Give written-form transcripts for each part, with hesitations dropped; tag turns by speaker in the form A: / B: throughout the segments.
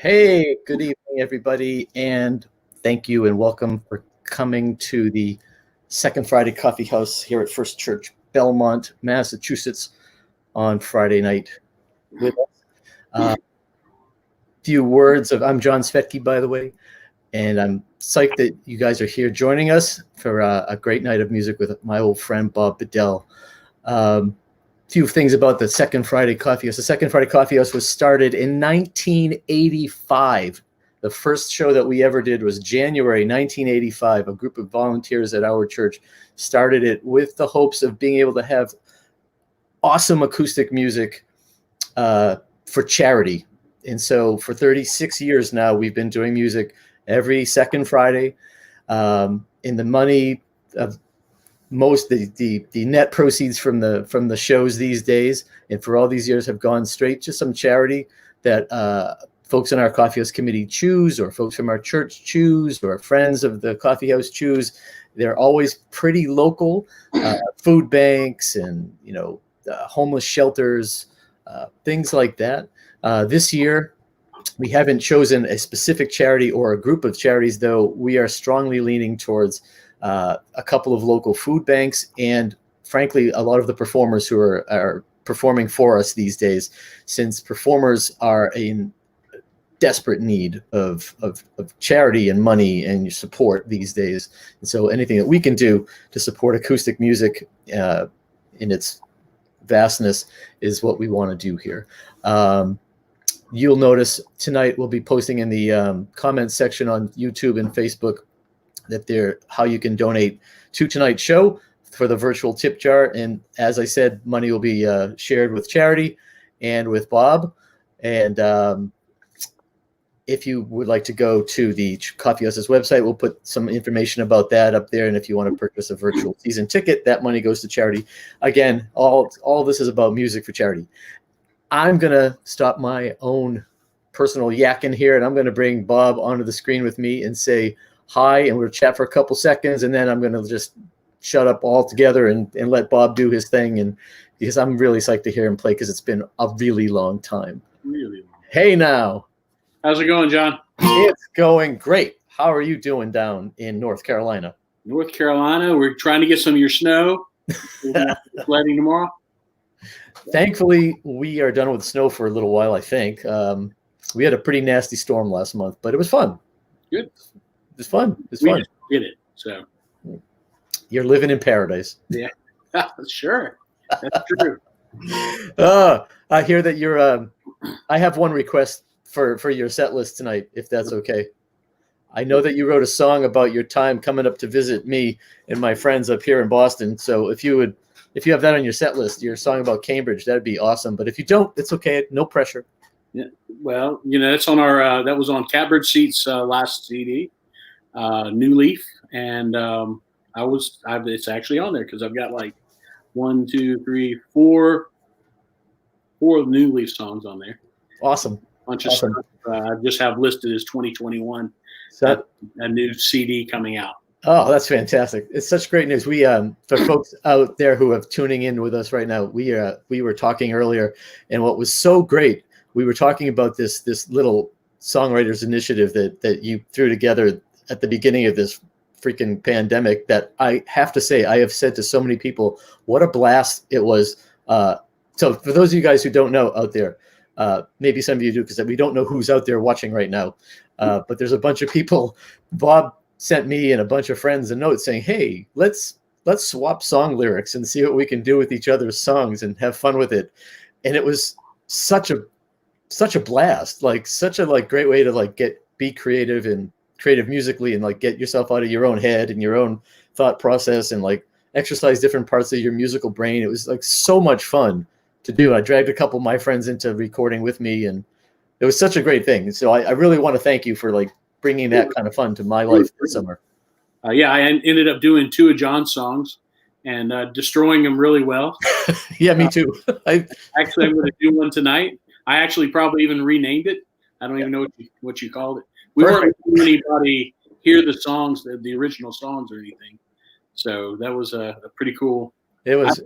A: Hey, good evening, everybody, and thank you and welcome for coming to the Second Friday Coffee House here at First Church, Belmont, Massachusetts, on Friday night with us. Few words of, I'm John Svetke, by the way, and I'm psyched that you guys are here joining us for a great night of music with my old friend, Bob Bedell. Few things about the Second Friday Coffee House. The Second Friday Coffee House was started in 1985. The first show that we ever did was January 1985. A group of volunteers at our church started it with the hopes of being able to have awesome acoustic music for charity. And so for 36 years now, we've been doing music every second Friday. In the money of the net proceeds from the shows these days and for all these years have gone straight to some charity that folks in our coffee house committee choose, or folks from our church choose, or friends of the coffee house choose. They're always pretty local, food banks and homeless shelters, things like that. This year we haven't chosen a specific charity or a group of charities, though we are strongly leaning towards a couple of local food banks and, frankly, a lot of the performers who are performing for us these days, since performers are in desperate need of charity and money and support these days. And so anything that we can do to support acoustic music in its vastness is what we want to do here. You'll notice tonight we'll be posting in the comments section on YouTube and Facebook that how you can donate to tonight's show for the virtual tip jar. And as I said, money will be shared with charity and with Bob. And if you would like to go to the Coffee House's website, we'll put some information about that up there. And if you want to purchase a virtual season ticket, that money goes to charity. Again, all this is about music for charity. I'm going to stop my own personal yakking here, and I'm going to bring Bob onto the screen with me and say hi, and we'll chat for a couple seconds, and then I'm going to just shut up altogether and let Bob do his thing, and because I'm really psyched to hear him play because it's been a really long time.
B: Really long.
A: Hey now.
B: How's it going, John?
A: It's going great. How are you doing down in North Carolina?
B: North Carolina, we're trying to get some of your snow. Sledding tomorrow.
A: Thankfully, we are done with snow for a little while, I think. We had a pretty nasty storm last month, but it was fun.
B: Good.
A: It was fun.
B: We just did it, so.
A: You're living in paradise.
B: Yeah, sure. That's true.
A: I hear that you're I have one request for your set list tonight, if that's okay. I know that you wrote a song about your time coming up to visit me and my friends up here in Boston. So if you have that on your set list, your song about Cambridge, that'd be awesome. But if you don't, it's okay. No pressure.
B: Yeah. Well, it's on our that was on Catbird Seat's last CD, New Leaf, and it's actually on there because I've got like 1, 2, 3, 4 New Leaf songs on there.
A: Awesome.
B: Bunch of stuff I just have listed as 2021.
A: So,
B: a new CD coming out.
A: Oh, that's fantastic! It's such great news. We for folks out there who are tuning in with us right now, we were talking earlier, and what was so great, we were talking about this little songwriters initiative that you threw together at the beginning of this freaking pandemic. That I have to say, I have said to so many people, what a blast it was. So for those of you guys who don't know out there, maybe some of you do, because we don't know who's out there watching right now, but there's a bunch of people. Bob sent me and a bunch of friends a note saying, hey, let's swap song lyrics and see what we can do with each other's songs and have fun with it. And it was such a blast, like such a great way to be creative musically and get yourself out of your own head and your own thought process and exercise different parts of your musical brain. It was so much fun to do. I dragged a couple of my friends into recording with me, and it was such a great thing. So I really want to thank you for bringing that kind of fun to my life this summer.
B: Yeah, I ended up doing 2 of John's songs and destroying them really well.
A: Yeah, me too.
B: I'm going to do one tonight. I actually probably even renamed it. I don't even know what you called it. We weren't letting anybody hear the songs, the original songs or anything. So that was a pretty cool.
A: It was.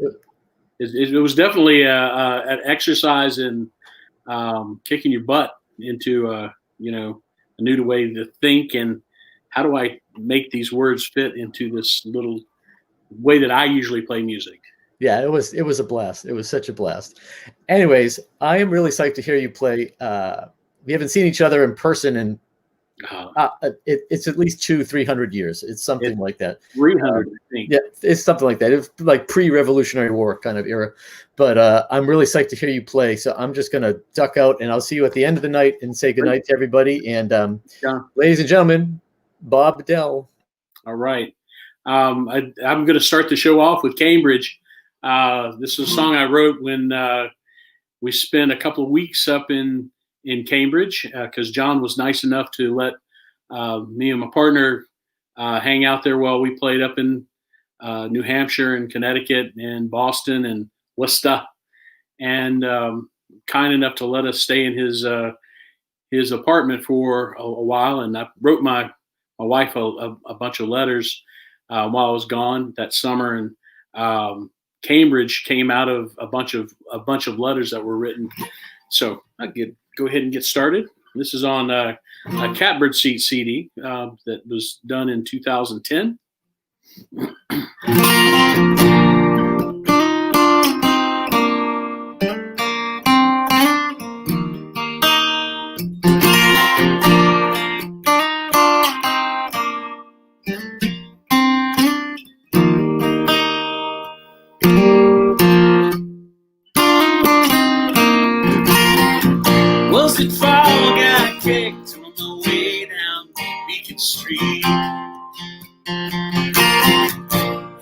B: It was definitely an exercise in kicking your butt into a new way to think, and how do I make these words fit into this little way that I usually play music.
A: Yeah, it was a blast. It was such a blast. Anyways, I am really psyched to hear you play. We haven't seen each other in person in it's at least 200-300 years. It's something like that.
B: 300, I think.
A: Yeah, it's something like that. It's like pre-Revolutionary War kind of era. But I'm really psyched to hear you play. So I'm just going to duck out, and I'll see you at the end of the night and say goodnight to everybody. And ladies and gentlemen, Bob Bedell.
B: All right. I'm going to start the show off with Cambridge. This is a song I wrote when we spent a couple of weeks up in Cambridge, because John was nice enough to let me and my partner hang out there while we played up in New Hampshire and Connecticut and Boston and Worcester, and kind enough to let us stay in his apartment for a while. And I wrote my wife a bunch of letters while I was gone that summer, and Cambridge came out of a bunch of letters that were written. So I'll go ahead and get started. This is on a Catbird Seat CD that was done in 2010. Was it fog I kicked on the way down Beacon Street?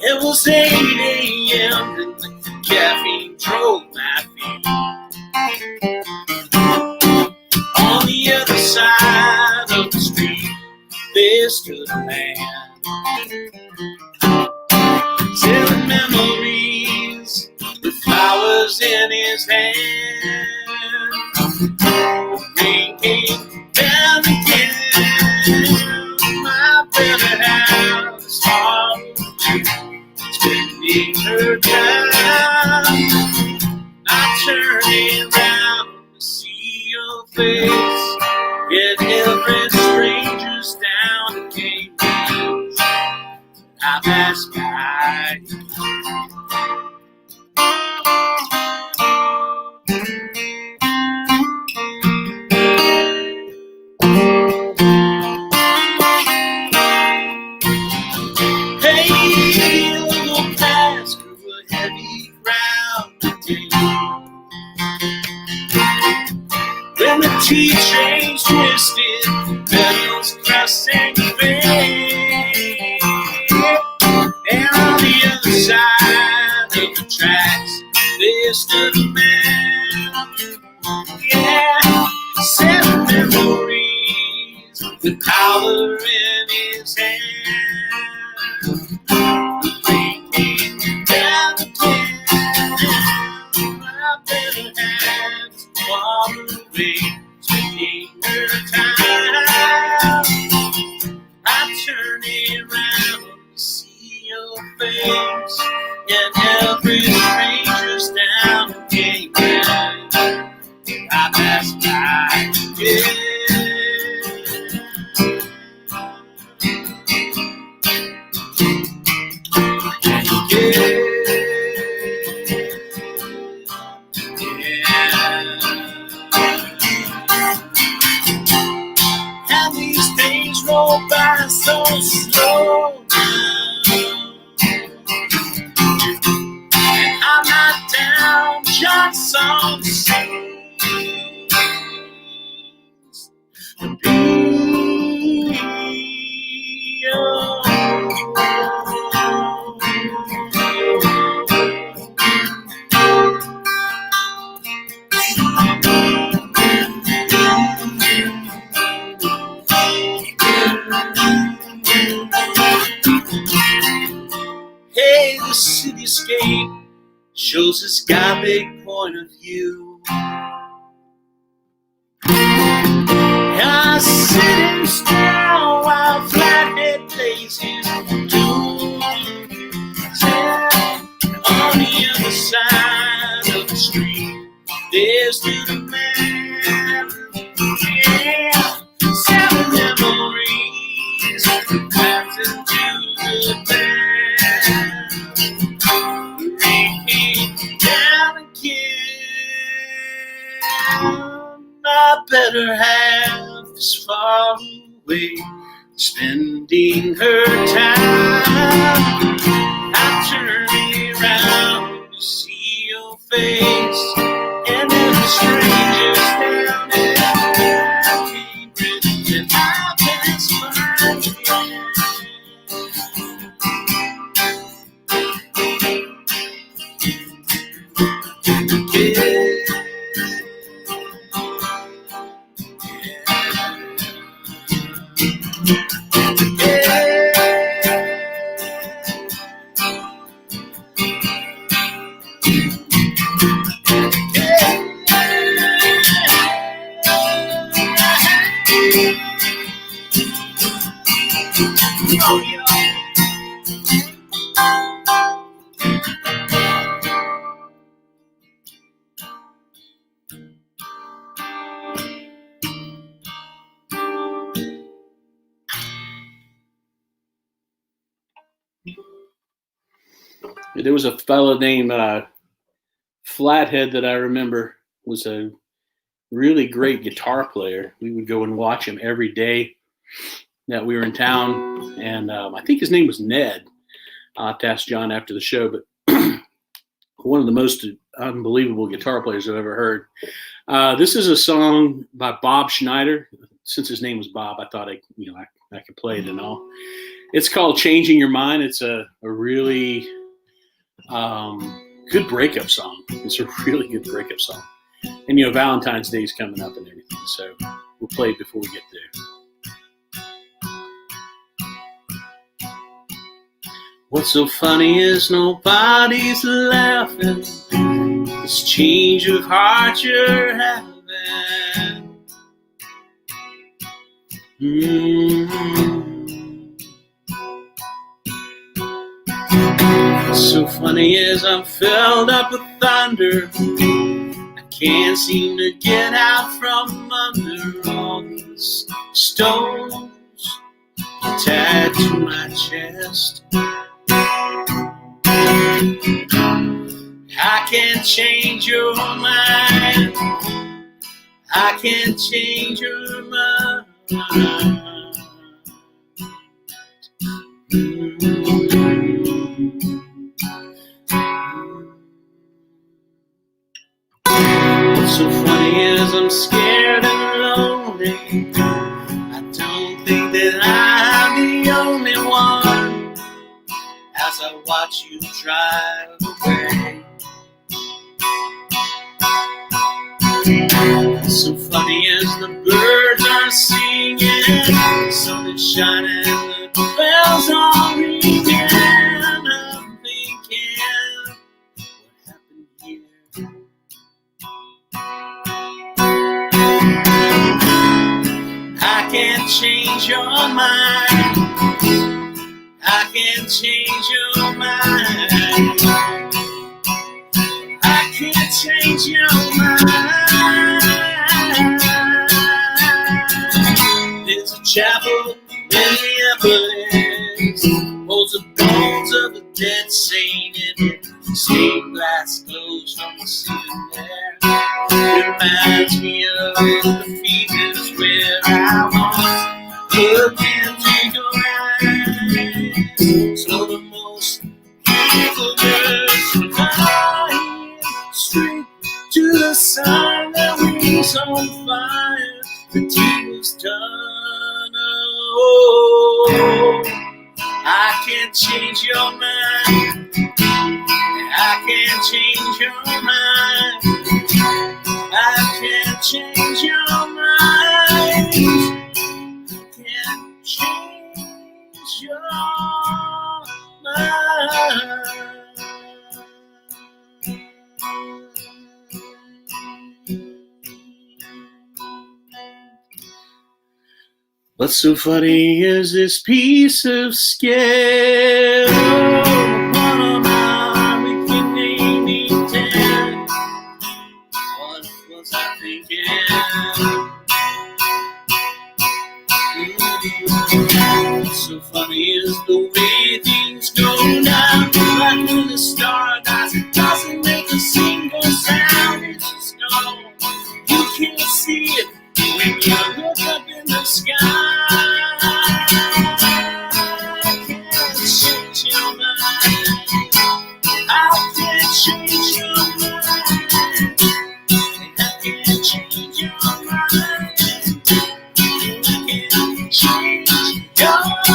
B: It was 8 a.m. and the caffeine drove my feet. On the other side of the street, there stood a man, telling memories with flowers in his hand. Ringing down again, my better half is far spending her time. I turn around to see your face, yet every stranger's down to Cambridge. I pass by. When the T-train's twisted, pedals crossing the bay, and on the other side of the tracks, there stood a man. Yeah, 7 memories with power in his hand. Ringing down the my better hands far away, taking her time. I turn around to see your face, and every stranger's down to Cambridge. I pass by, yeah. Roll by so slow now, and I'm not down just on the streets. The beat, oh. Hey, the cityscape shows its gothic point of view. I sit and stare while flathead blazes do. On the other side of the street, there's the man. Yeah, better half is far away, spending her time. I turn around to see your face, and there's a stranger's down in Cambridge, and I pass by again. There was a fellow named Flathead that I remember was a really great guitar player. We would go and watch him every day that we were in town, and I think his name was Ned. I'll have to ask John after the show, but one of the most unbelievable guitar players I've ever heard. This is a song by Bob Schneider. Since his name was Bob, I thought I could play it and all. It's called "Changing Your Mind." It's a really good breakup song. It's a really good breakup song. And Valentine's Day is coming up and everything, so we'll play it before we get there. What's so funny is nobody's laughing. This change of heart you're having. What's so funny is I'm filled up with thunder. I can't seem to get out from under all these stones tied to my chest. I can't change your mind. I can't change your mind. What's so funny is I'm scared and lonely. I don't think that I'm the only one as I watch you drive away. What's so funny is the birds are singing, the sun is shining, the bells are ringing. I'm thinking, what happened here? I can't change your mind. I can't change your mind. I can't change your mind. There's a chapel in Minneapolis, holds the bones of a dead saint in it. Stained glass glows from the ceiling there. It reminds me of the features where I was. Look into your eyes. So the most beautiful girls flying straight to the sun. Their wings on fire. The deal is done. Oh, I can't change your mind. I can't change your mind. I can't change your mind. I can't change your mind. What's so funny is this piece of skin. What am I? We can name me dead. What was I thinking? What's so funny is the way things go now. Like when the star dies, it doesn't make a single sound. It's just gone. You can't see it. look up in the sky, I can't change your mind. I can't change your mind. I can't change your mind. I can't change your mind. I can't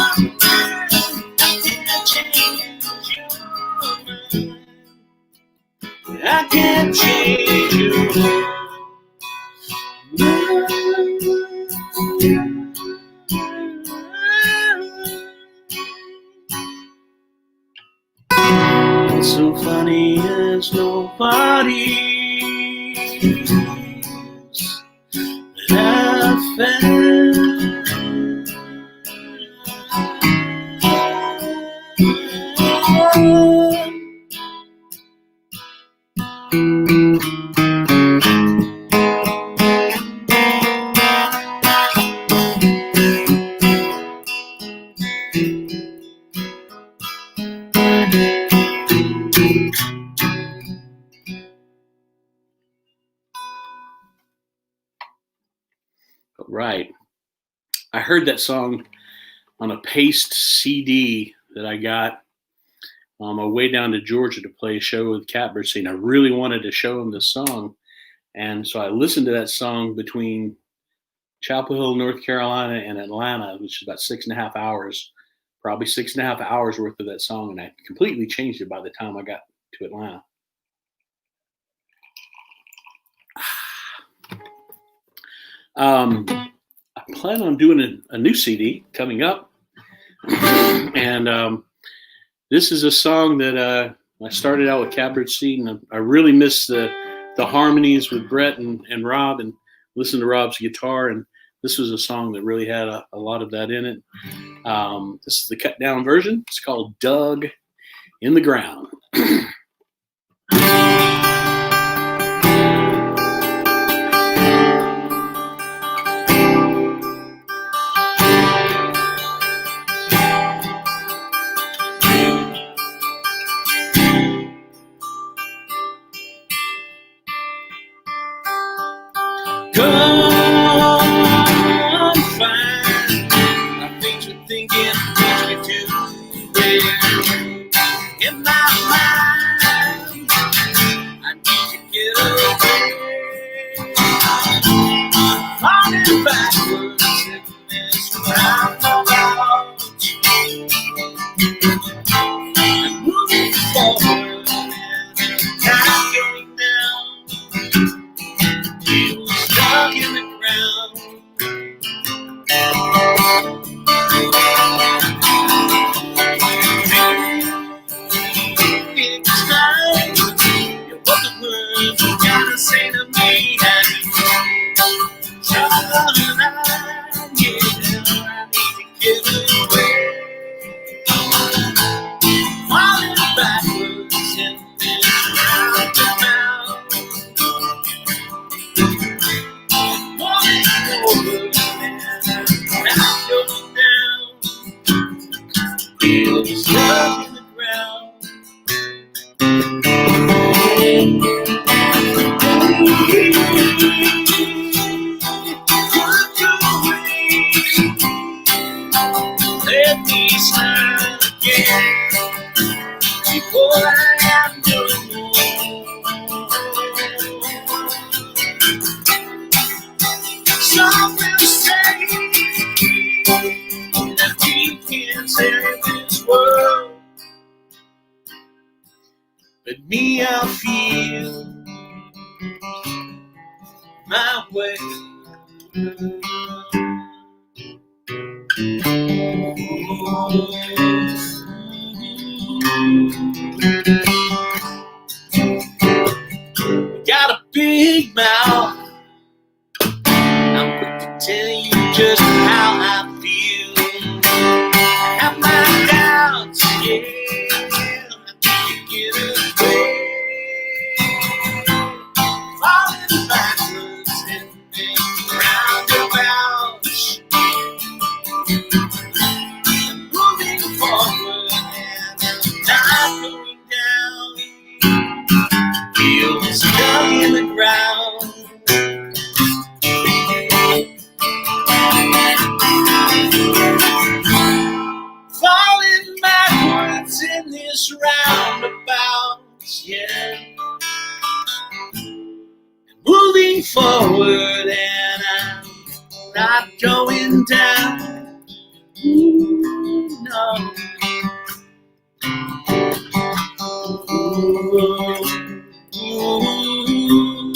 B: change your mind. I can't change your mind. It's so funny as nobody's that I Right. I heard that song on a paste CD that I got on my way down to Georgia to play a show with Catbird Seat. I really wanted to show him this song. And so I listened to that song between Chapel Hill, North Carolina, and Atlanta, which is about 6.5 hours, probably 6.5 hours worth of that song. And I completely changed it by the time I got to Atlanta. I plan on doing a new CD coming up. And this is a song that I started out with Catbird Seat, and I really miss the harmonies with Brett and Rob, and listen to Rob's guitar. And this was a song that really had a lot of that in it. This is the cut down version. It's called Dug in the Ground. But me, I feel my way. Got a big mouth. I'm quick to tell you just how I feel. I have my doubts, yeah. Stuck in the ground. not going down. Ooh, no. Ooh,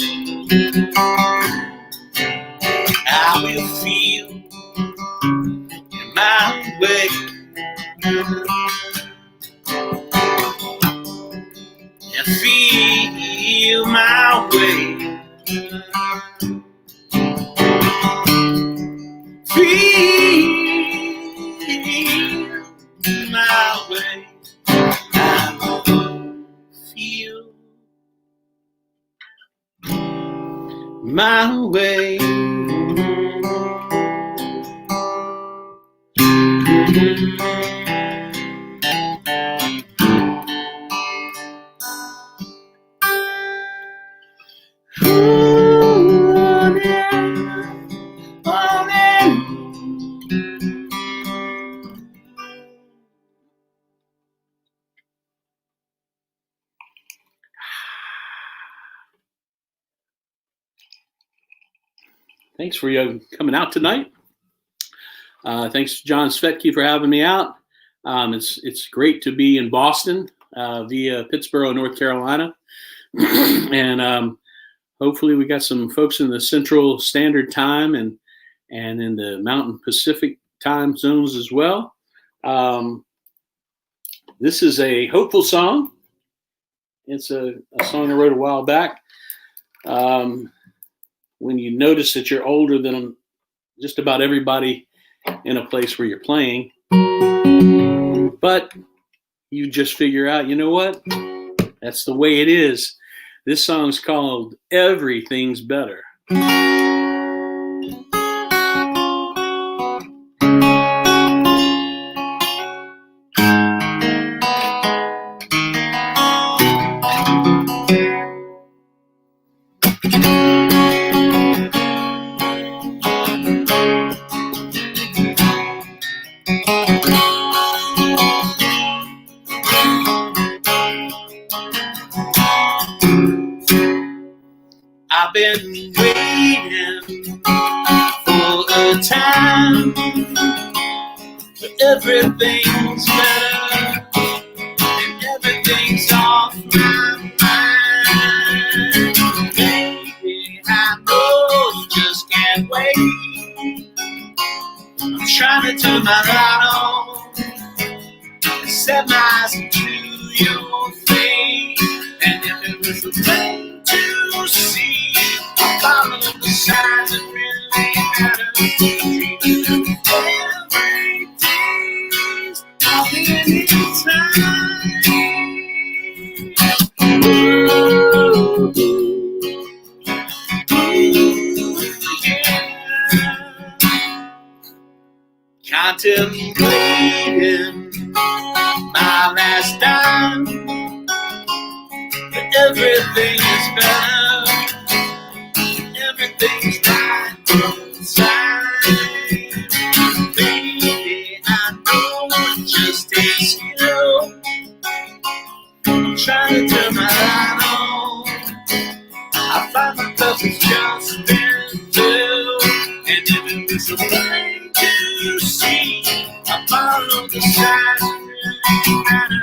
B: I will feel in my way. And feel my way. Feel my way. I will feel my way. Oh, yeah. Oh, yeah. Thanks for you coming out tonight. Thanks, John Svetke, for having me out. It's great to be in Boston via Pittsburgh, North Carolina. And hopefully we got some folks in the Central Standard Time and in the Mountain Pacific time zones as well. This is a hopeful song. It's a song I wrote a while back. When you notice that you're older than just about everybody in a place where you're playing, but you just figure out, you know what? That's the way it is. This song's called Everything's Better. I've been waiting for a time, but everything's better and everything's off my mind. Baby, I know you just can't wait. I'm trying to turn my light on and set my eyes into your face. And if it was a thing to see, follow the signs that really matter. Everything's all in time. Ooh, yeah. Contemplating my last dime, but everything is better. Everything's right inside. Baby, I know it just takes skill. I'm trying to turn my light on. I find my purpose just been filled. And if it was a thing to see, I follow the signs that really matter.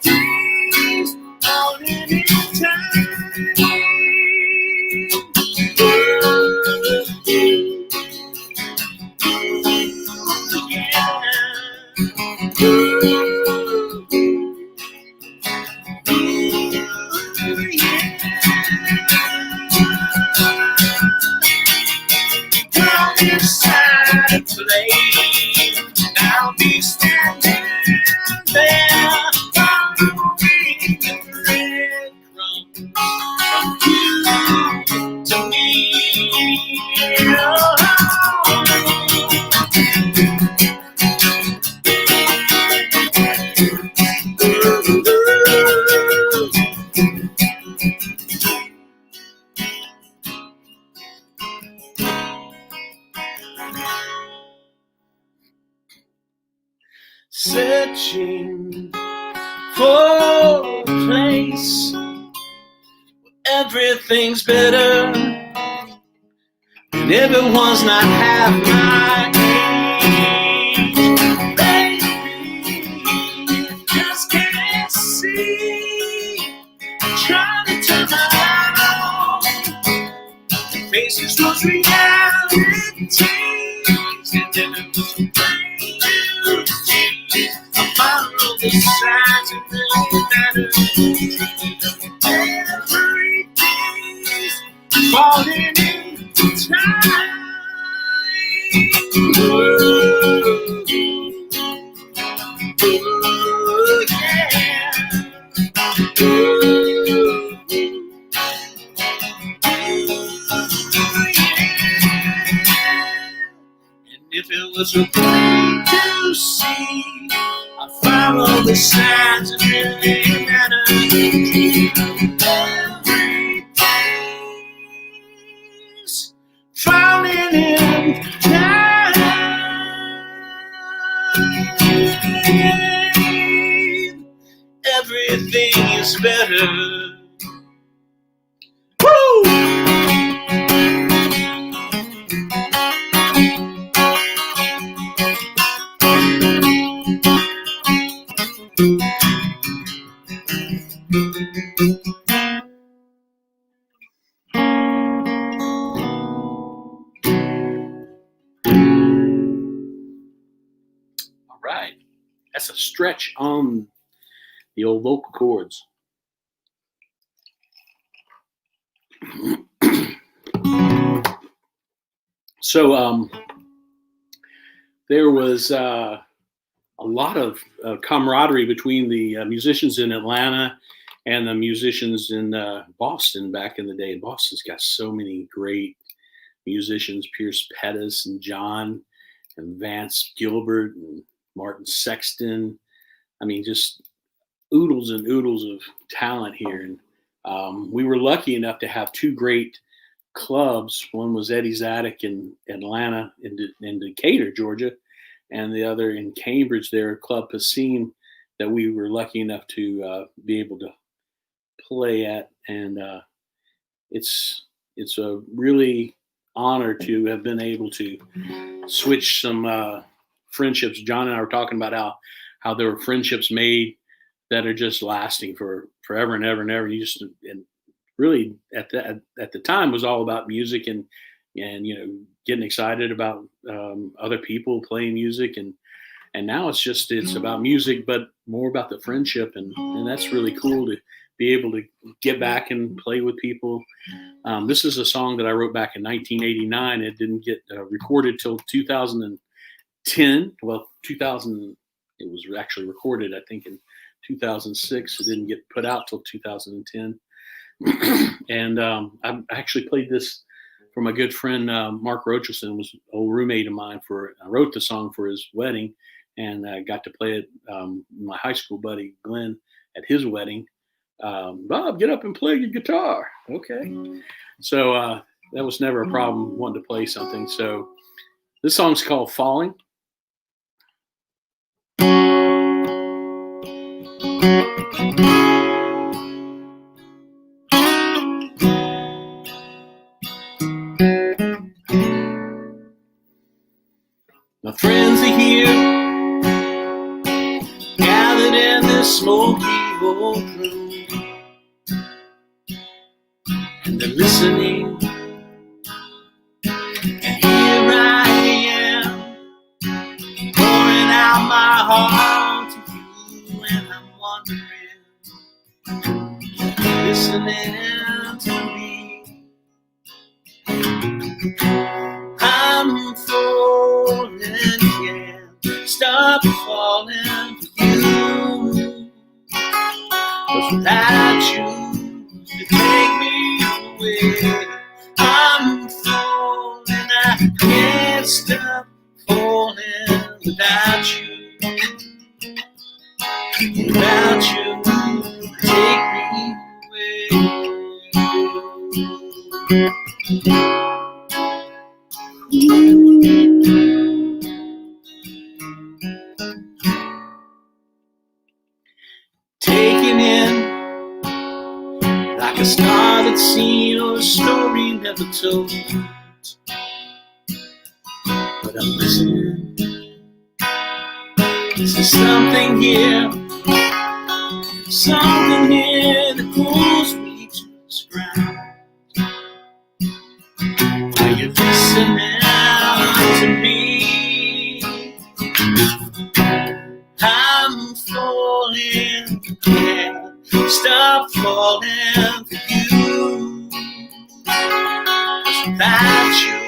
B: Everything's all in time. I'll be standing there, following the breadcrumbs from you to me. Searching for a place where everything's better And if it was not half my age, baby, just can't see. Trying to turn my light on, faces was reality, and then it was a I follow the signs and really matter. Everything's falling into time. Ooh, yeah. If it was a plain to see, I follow the signs and really matter. Everything's falling in time. Everything is better. Woo! All right, that's a stretch on the old vocal cords. So there was a lot of camaraderie between the musicians in Atlanta and the musicians in Boston back in the day. Boston's got so many great musicians: Pierce Pettis and John and Vance Gilbert and Martin Sexton. I mean, just oodles and oodles of talent here. And we were lucky enough to have two great clubs. One was Eddie's Attic in Atlanta, in Decatur, Georgia, and the other in Cambridge there, Club Passim, that we were lucky enough to be able to play at. And it's a really honor to have been able to switch some friendships. John and I were talking about how there were friendships made that are just lasting for forever and ever and ever. And really at the time was all about music and getting excited about other people playing music, and now it's about music, but more about the friendship, and that's really cool to be able to get back and play with people. This is a song that I wrote back in 1989. It didn't get recorded till 2010. Well, 2000. It was actually recorded, I think, in 2006. It didn't get put out till 2010. And I actually played this for my good friend Mark Rocherson, was an old roommate of mine. I wrote the song for his wedding, and I got to play it. My high school buddy Glenn at his wedding. Bob, get up and play your guitar. Okay. So that was never a problem wanting to play something. So this song's called Falling. My friends are here, gathered in this smoky old room, and they're listening. And here I am, pouring out my heart to you, and I'm wondering, listening to me. I'm falling, can't stop falling for you. 'Cause without you, you take me away. I'm falling, I can't stop falling without you. Without you, take me away. Taken in like a started scene or a story never told. but I'm listening. There's something here that pulls me to this ground. Are you listening to me? I'm falling, can't stop falling for you. Without you,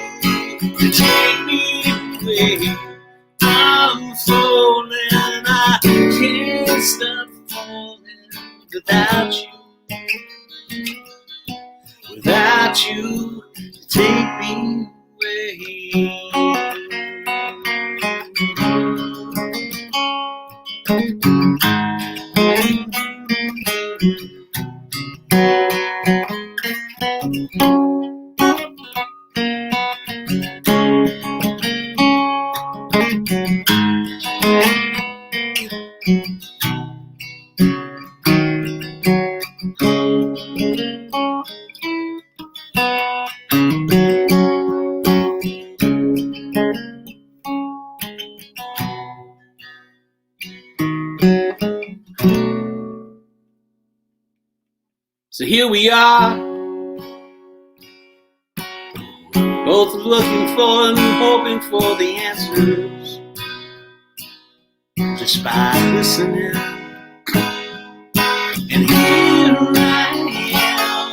B: you take me away. I'm falling, I can't stop falling without you. Without you, you take me away. So here we are, both looking for and hoping for the answers, just by listening. And here I am,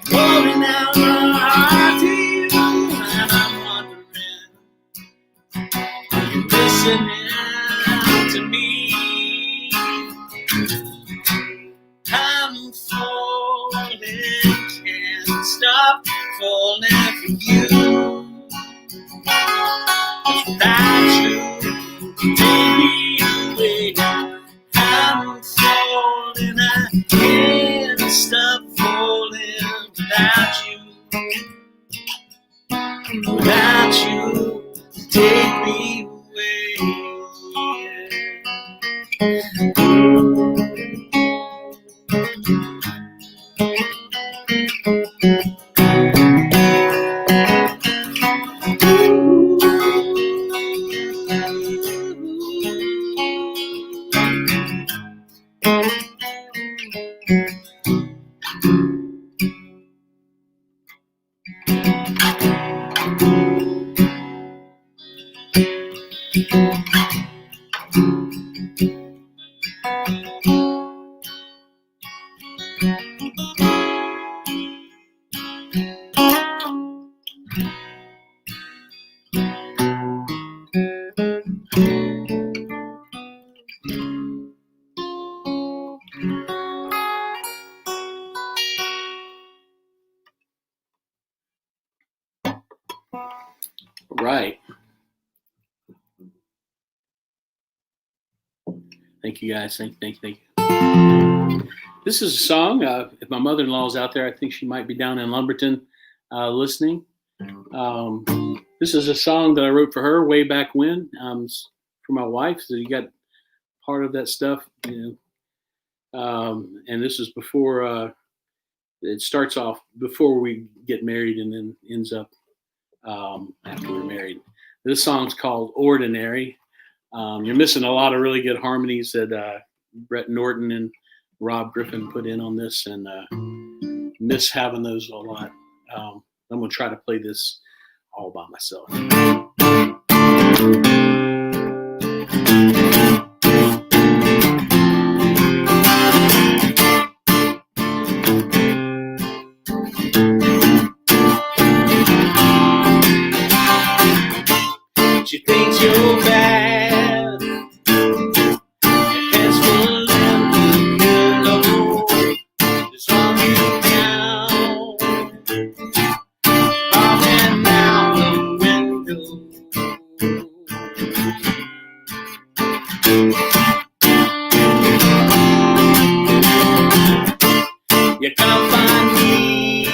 B: pouring out my heart to you, and I'm wondering, are you listening to me? I'm falling, can't stop falling for you. Without you, take me away. I'm falling, I can't stop falling without you. Without you, take me away. Right. Thank you, guys. Thank you. This is a song. If my mother-in-law is out there, I think she might be down in Lumberton listening. This is a song that I wrote for her way back when, for my wife. So you got part of that stuff, you know. And this is before, it starts off before we get married and then ends up after we're married. This song's called Ordinary. You're missing a lot of really good harmonies that Brett Norton and Rob Griffin put in on this, and miss having those a lot. I'm going to try to play this all by myself. She thinks you're bad, your head's full of pillow, just want you down, falling out the window. You can't find me,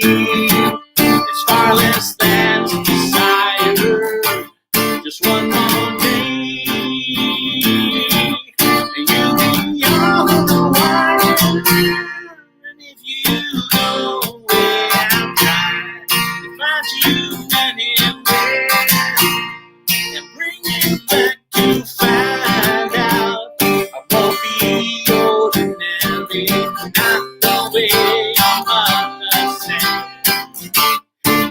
B: it's far less than desire. Just one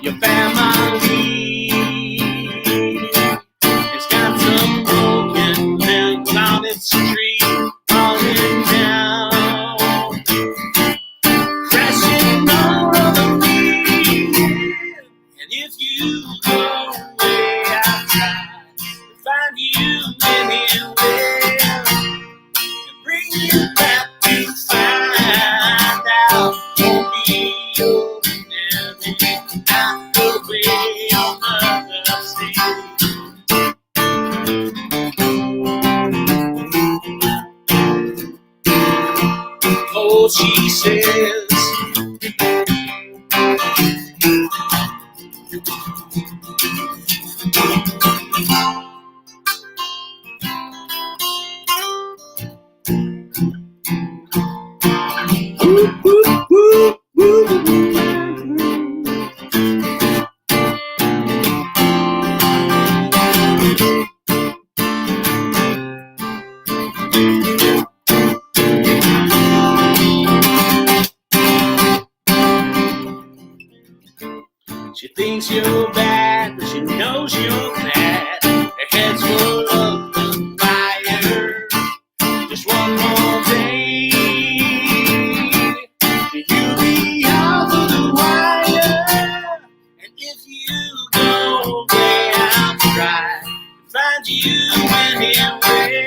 B: your family. It's got some broken limbs on its street, falling down, crashing over me. And if you go away, I'll try to find you anywhere and bring you back to find out. Won't be ordinary, not the way your mother said. Oh, she says, woo, woo, woo, woo, woo. She thinks you're bad, but she knows you're bad. Her head's full of the fire. Just one more day, you'll be off of the wire. And if you go away, I'll try to find you anywhere,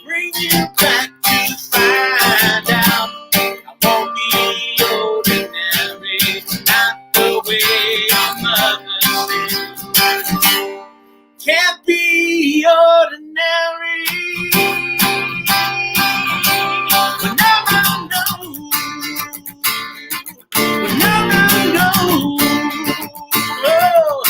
B: bring you back to find out. I won't be ordinary, not the way your mother said. Can't be ordinary. But no, no. Oh,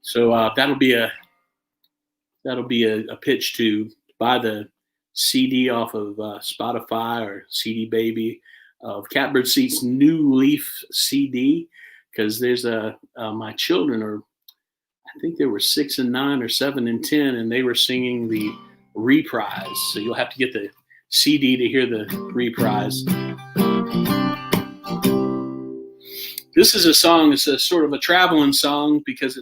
B: So that'll be a pitch to buy the CD off of Spotify or CD Baby of Catbird Seat's New Leaf CD, because there's my children are, I think they were 6 and 9 or 7 and 10, and they were singing the reprise. So you'll have to get the CD to hear the reprise. This is a song. It's a sort of a traveling song because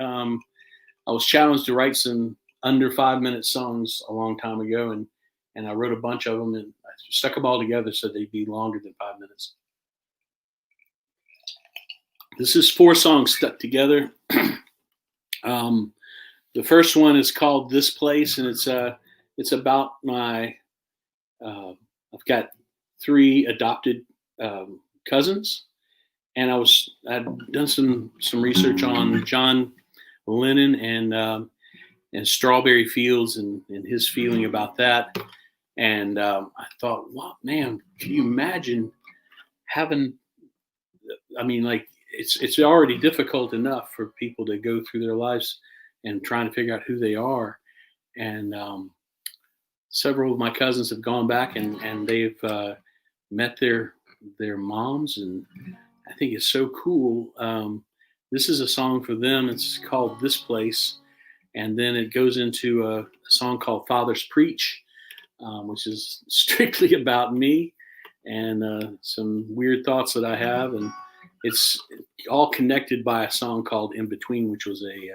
B: I was challenged to write some under 5-minute songs a long time ago, and I wrote a bunch of them, and I stuck them all together so they'd be longer than 5 minutes. This is 4 songs stuck together. The first one is called "This Place," and it's about my. I've got 3 adopted cousins, and I'd done some research on John Lennon and Strawberry Fields and his feeling about that. And I thought, wow, man, can you imagine having, I mean, like, it's already difficult enough for people to go through their lives and trying to figure out who they are. And several of my cousins have gone back and they've met their moms, and I think it's so cool. This is a song for them. It's called "This Place." And then it goes into a song called "Fathers Preach," which is strictly about me and some weird thoughts that I have. And it's all connected by a song called "In Between," which was a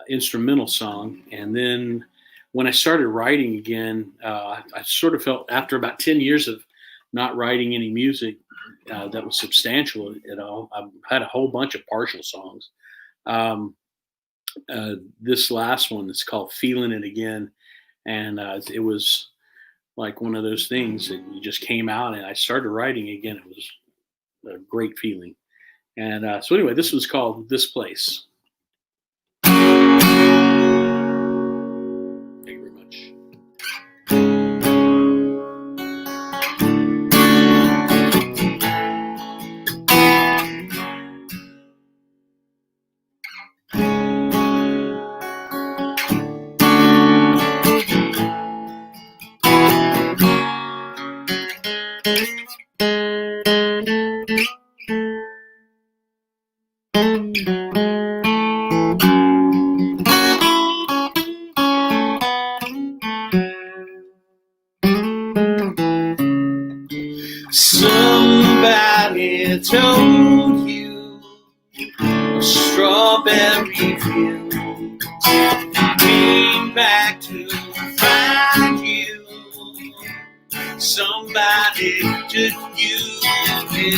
B: instrumental song. And then when I started writing again, I sort of felt after about 10 years of not writing any music that was substantial at all. I had a whole bunch of partial songs. This last one is called "Feeling It Again," and it was like one of those things that you just came out, and I started writing again. It was a great feeling. And so anyway, this was called "This Place." Thank you very much. told you a strawberry field. Came back to find you. Somebody took you away.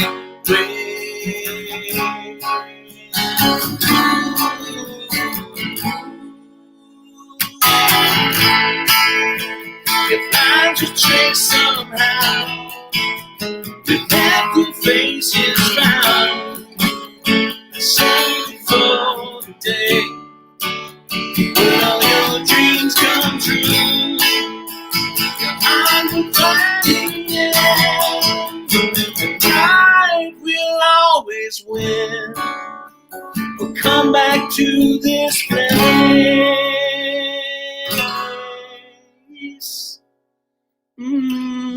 B: If I could trace somehow the path your face is found, save for the day when all your dreams come true. I'm fighting it, and pride will always win. We'll come back to this place.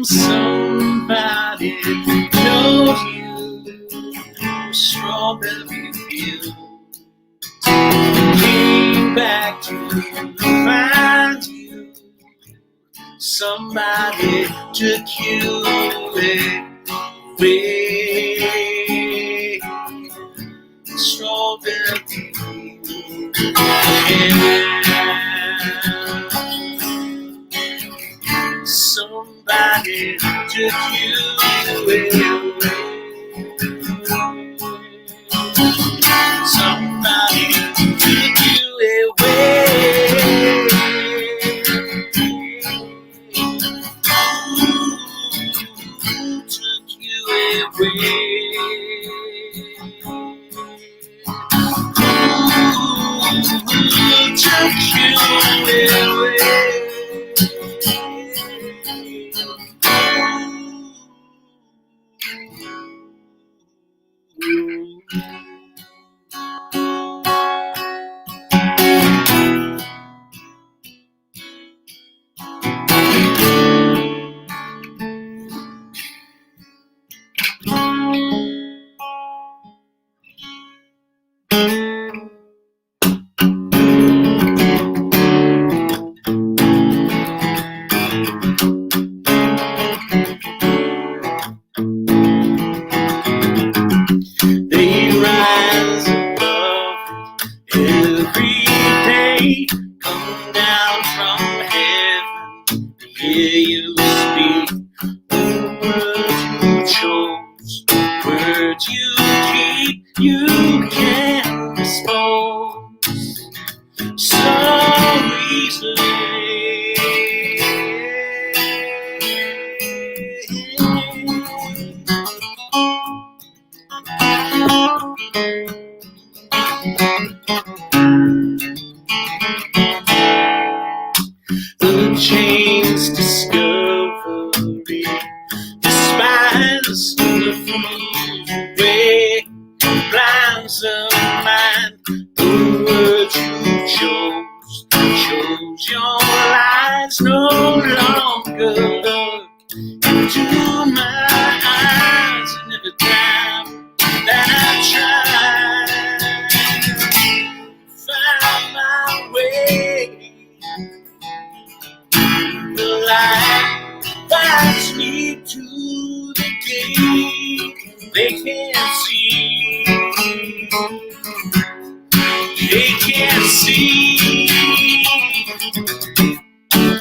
B: Somebody told you a strawberry field. Came back to find you. Somebody took you away. Strawberry field. Somebody took you away. Somebody took you away. Took you away. Took you away. Chains discovery, despise the fool's way, blinds the mind. The words you chose your lies no longer look into my eyes. And every time that I try to find my way, the light guides me to the gate. They can't see. They can't see.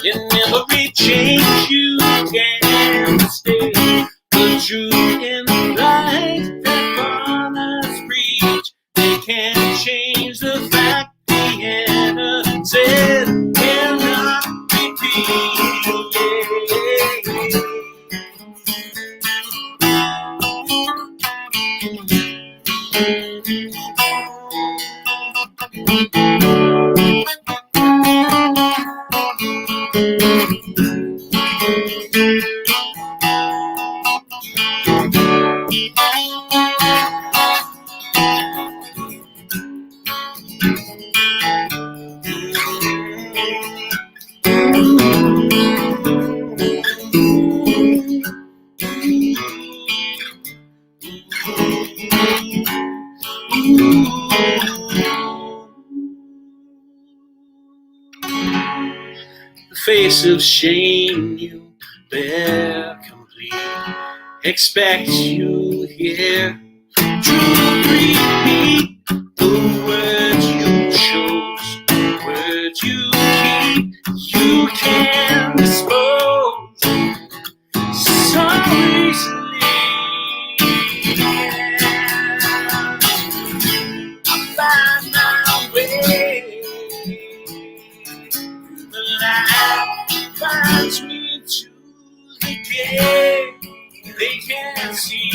B: In every change you can stay. The truth in the light that corners reach. They can't change the fact the innocent cannot repeat. Face of shame you bear complete. Expect you here to repeat the words you chose, words you keep, you can dispose so easily. I find my way, the light finds me to the gate. They can't see,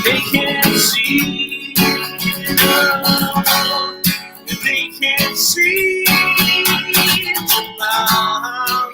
B: they can't see, no, they can't see tomorrow,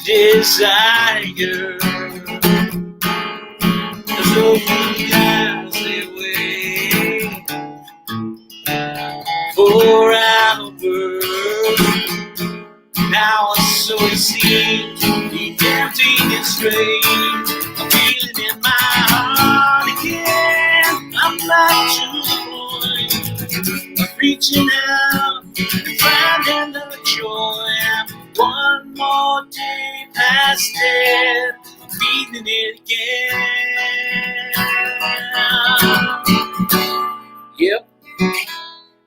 B: desire as though we as they wait for hours. Now so it seems to be empty and strange. I'm feeling in my heart again. I'm back to the point of reaching out and finding the joy. One more day past it, I'm feeling it again. Yep,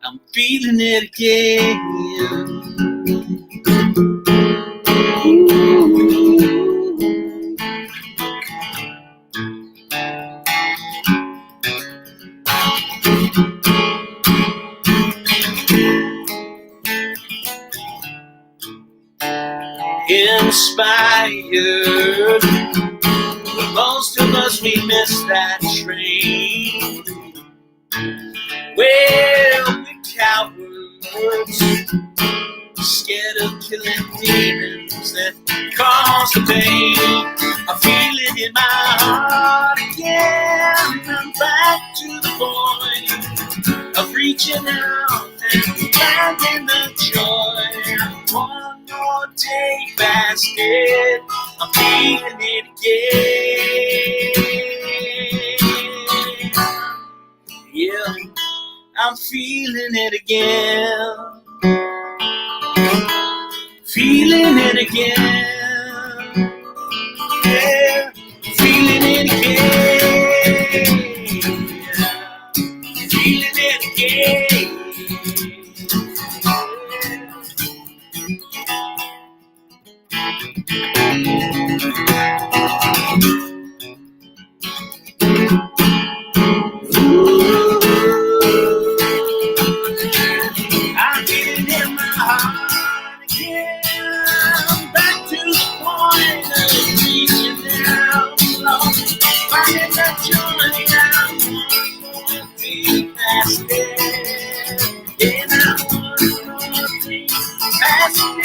B: I'm feeling it again. Inspired, but most of us we miss that train. Well, we're cowards, scared of killing demons that cause the pain. I feel it in my heart again. I'm back to the point of reaching out and finding the joy. One more day past it, I'm feeling it again. Yeah, I'm feeling it again. feeling it again. Yeah, feeling it again. Feeling it again. I feel it in my heart again. Back to the point of reaching out, Lord. Finding that joy I'm one more day past it. Yeah, I'm one more day past it.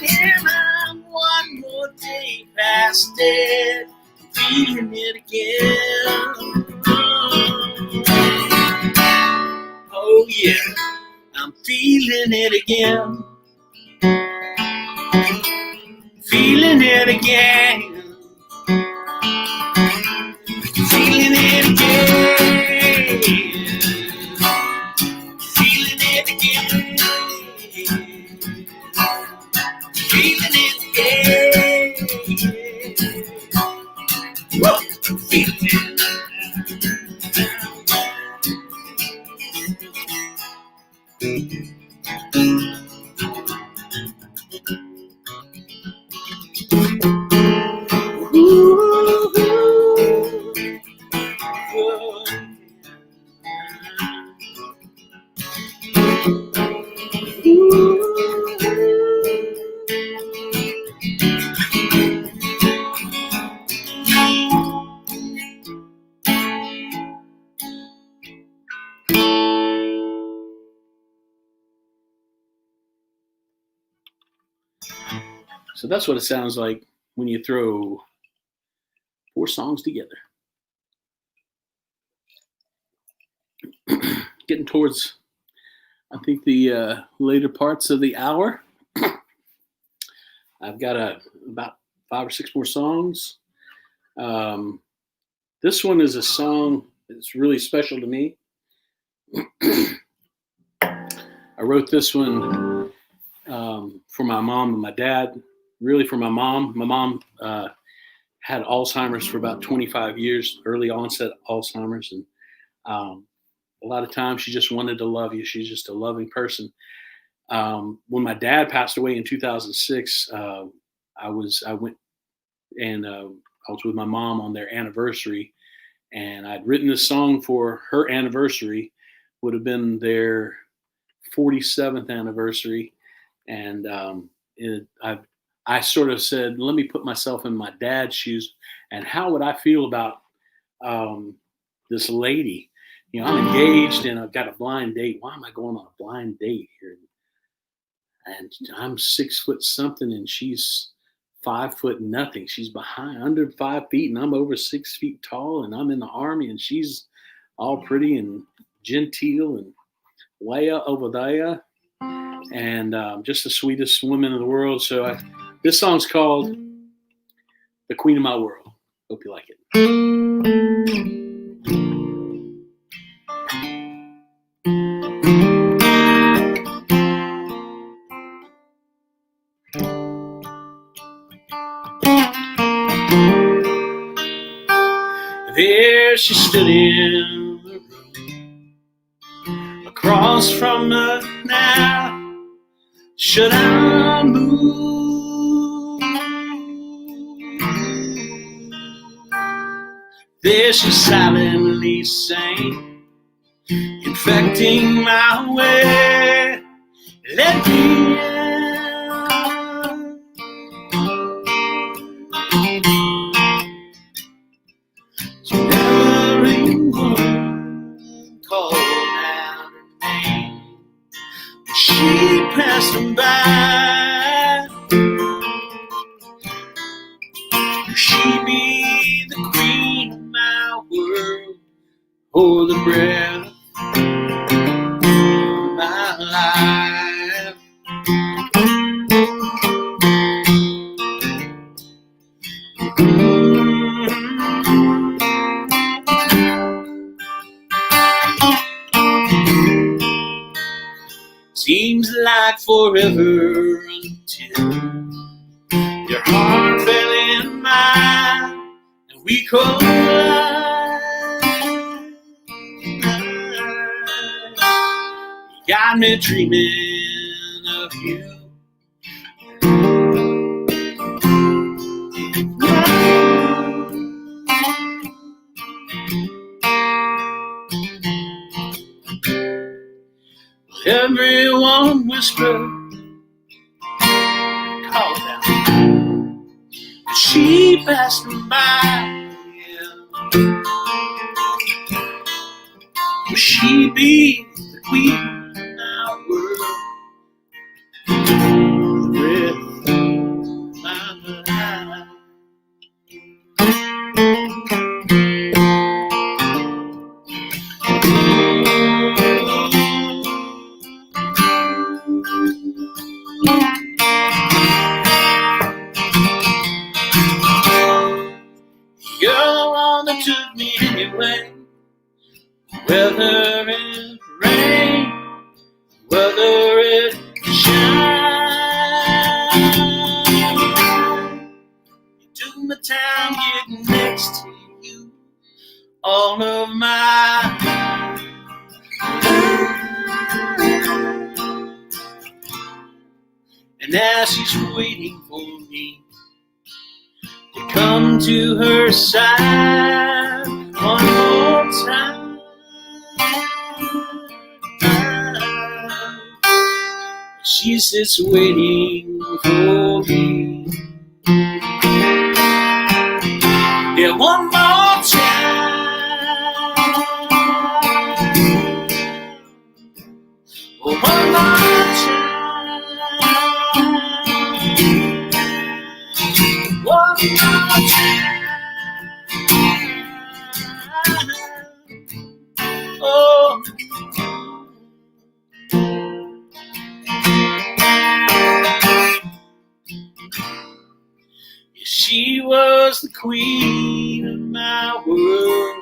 B: Yeah, I'm one more day past it. Feeling it again. Oh yeah, I'm feeling it again. Feeling it again. Feeling it again. Feeling it again. Feeling it again. Whoa, feeling it. So that's what it sounds like when you throw 4 songs together. Getting towards, I think, the later parts of the hour. I've got about 5 or 6 more songs. This one is a song that's really special to me. I wrote this one for my mom and my dad. Really for my mom. My mom had Alzheimer's for about 25 years, early onset Alzheimer's. And a lot of times she just wanted to love you. She's just a loving person. When my dad passed away in 2006, I went and I was with my mom on their anniversary, and I'd written this song for her anniversary. Would have been their 47th anniversary, and I sort of said, let me put myself in my dad's shoes, and how would I feel about this lady? You know, I'm engaged and I've got a blind date. Why am I going on a blind date here? And I'm 6 foot something and she's 5 foot nothing. She's behind, under 5 feet, and I'm over 6 feet tall, and I'm in the Army, and she's all pretty and genteel and way over there, and just the sweetest woman in the world. So this song's called "The Queen of My World." Hope you like it. There she stood in the room, across from her now. Should I move? There she silently sang, infecting my way. Let me in. So every woman called out her name. She passed them by. She be the queen of my world, or the breath of my life. It's seems like forever until your heart fell in mine and we collide. You got me dreaming of you. Everyone whispered, called out. She passed me by. Will she be the queen of our world? The rest of my life. You're the one that took me anyway. Whether it rain, whether it shine, you took my time getting next to you. All of my and now she's waiting for me to come to her side one more time. She sits waiting for me. Yeah, one more time. Oh, one more time. One more time. Oh. She was the queen of my world.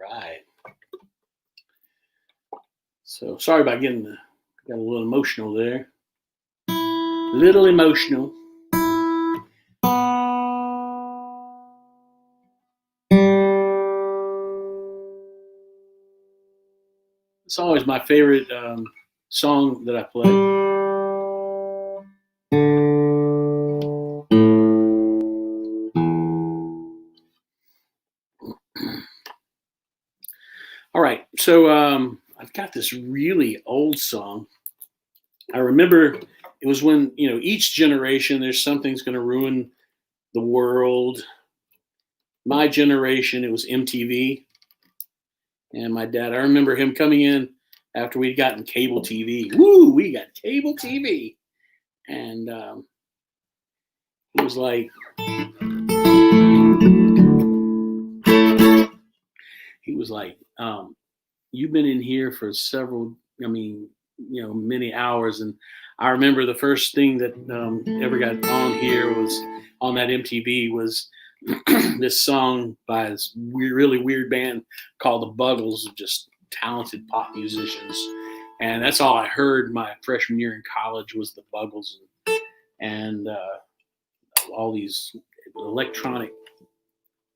B: Right. So sorry about got a little emotional there. A little emotional. It's always my favorite song that I play. All right, so I've got this really old song. I remember it was when, each generation, there's something's going to ruin the world. My generation, it was MTV. And my dad, I remember him coming in after we'd gotten cable TV. Woo, we got cable TV. And he was like, you've been in here for many hours. And I remember the first thing that ever got on here was on that MTV was this song by this really weird band called the Buggles, just talented pop musicians. And that's all I heard my freshman year in college was the Buggles and all these electronic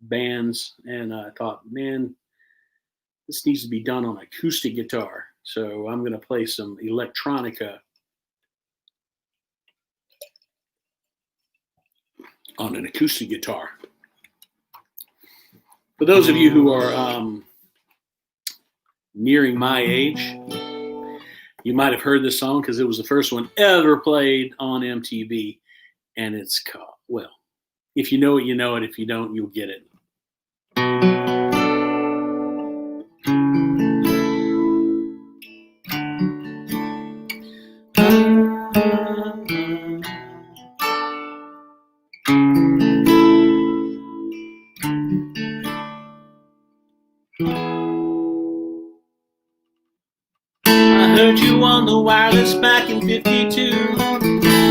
B: bands. And I thought, man, this needs to be done on acoustic guitar. So I'm going to play some electronica on an acoustic guitar. For those of you who are nearing my age, you might have heard this song because it was the first one ever played on MTV. And it's called, well, if you know it, you know it. If you don't, you'll get it. heard you on the wireless back in 52.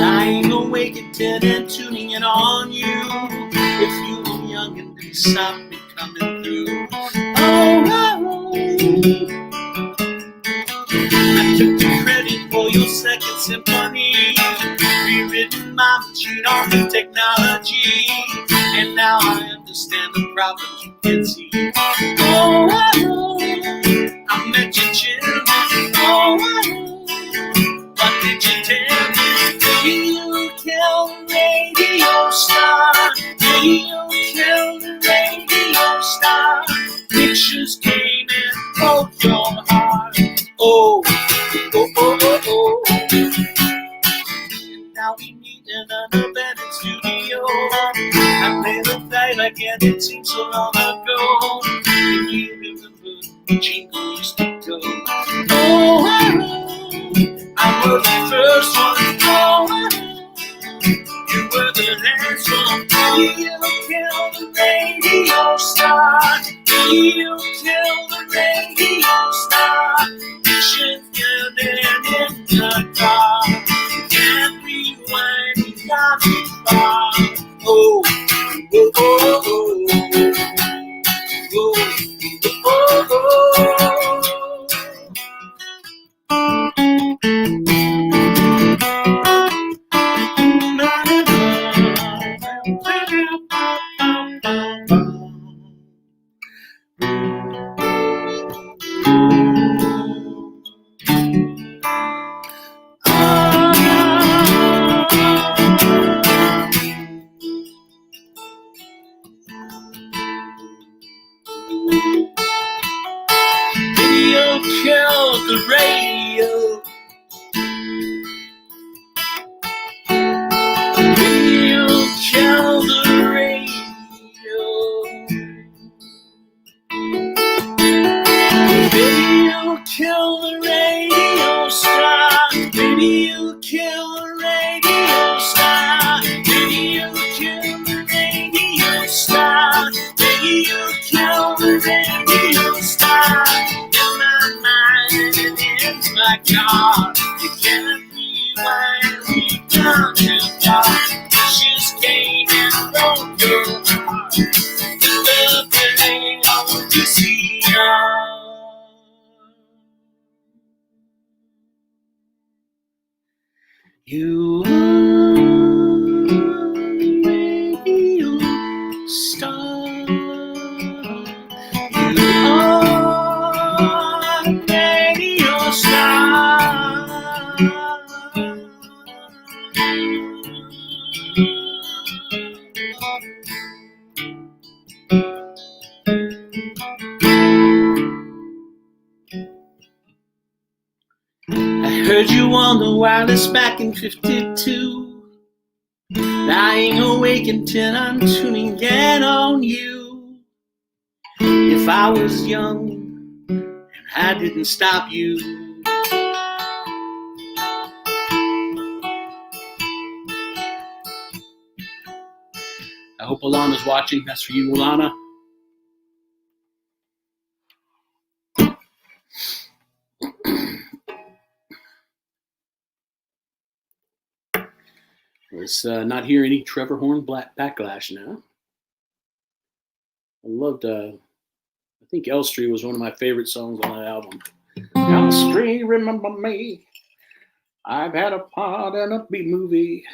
B: Lying awake at 10 and tuning in on you. If you were young and didn't stop me coming through. Oh, I took the credit for your second symphony. Rewritten my machine on the technology. And now I understand the problems you can see. Oh, I met your children. Oh, what did you tell me? You killed the radio star. You killed the radio star. Pictures came and broke your heart. Oh, oh, oh, oh, oh. Now we meet in an abandoned studio. I play the night again, it seems so long ago. Can you remember the jingle used to go? Oh, I was the first one. Oh, you were the last one. You killed the radio star. You killed the radio star. Pictures getting in the car. Can't rewind, we got too far. Oh, oh, oh, oh, oh, oh, oh, radio killed the radio. Radio killed the radio. Radio killed the radio star. Radio killed the radio star. Radio killed the radio star. Radio killed the radio star. In my mind and in my car. You can't rewind, we've gone too far. Pictures came and broke your heart. The thing I want to see now. You are a radio star. You are a radio star. I heard you on the wireless back in 52. Lying awake until I'm tuning in on you. If I was young and I didn't stop you. I hope Alana's watching. That's for you, Alana. Let's not hear any Trevor Horn backlash now. I loved, I think Elstree was one of my favorite songs on that album. Elstree, remember me? I've had a part in a B movie.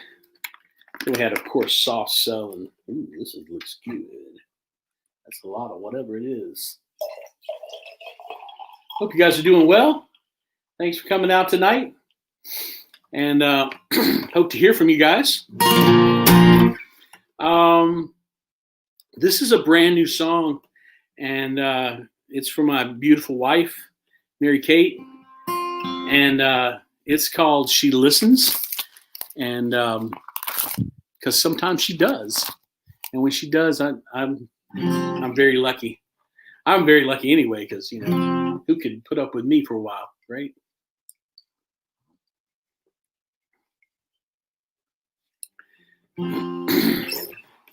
B: Then we had, of course, Soft Cell, and ooh, this looks good. That's a lot of whatever it is. Hope you guys are doing well. Thanks for coming out tonight. And hope to hear from you guys. This is a brand new song, and it's for my beautiful wife, Mary Kate, and it's called "She Listens," and because sometimes she does, and when she does, I'm very lucky. I'm very lucky anyway, because you know who could put up with me for a while, right?